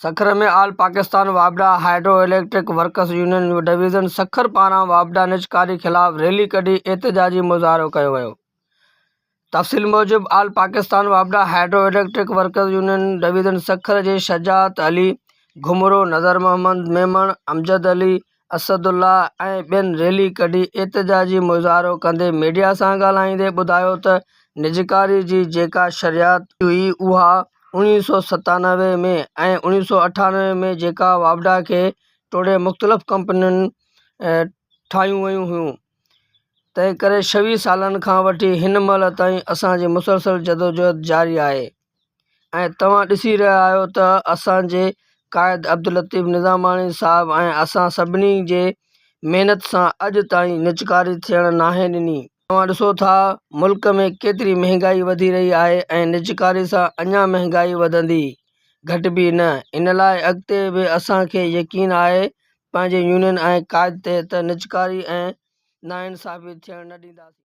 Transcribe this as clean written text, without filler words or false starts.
सखर में ऑल पाकिस्तान वापडा hydro electric workers union division Sukkur पारां वापडा निजकारी ख़िलाफ़ रैली कढी एहतजाजी मुज़ाहिरो कयो वियो। तफ़सील मूजिब ऑल पाकिस्तान वापडा hydro electric workers union division Sukkur जे शजात अली, घुमरो, नज़र मोहम्मद मेमण, अमजद अली, असदुल्ला ऐं ॿियनि रैली कढी एहतजाजी मुज़ाहिरो कंदे मीडिया सां ॻाल्हाईंदे ॿुधायो त निजकारी जी जेका शरियत हुई उहा 1997 में ऐं 1998 में जेका वापडा खे टोड़े मुख़्तलिफ़ कंपनियुनि ठाहियूं वयूं हुयूं। तंहिं करे 26 सालनि खां वठी हिन महिल ताईं असांजी मुसलसल जदोजहद जारी आहे ऐं तव्हां ॾिसी रहिया आहियो त असांजे क़ाइद अब्दुल लतीफ़ निज़ामानी साहब ऐं असां सभिनी जे महिनत सां अॼु ताईं निजकारी थियण नाहे ॾिनी। तव्हां ॾिसो था मुल्क में केतिरी महांगाई वधी रही आहे ऐं निजकारी सां अञा महांगाई वधंदी, घटिबी न। इन लाइ अॻिते बि असांखे यकीन आहे पंहिंजे यूनियन ऐं क़ाइद ते त निजकारी ऐं नाइंसाफ़ी थियण न ॾींदासीं।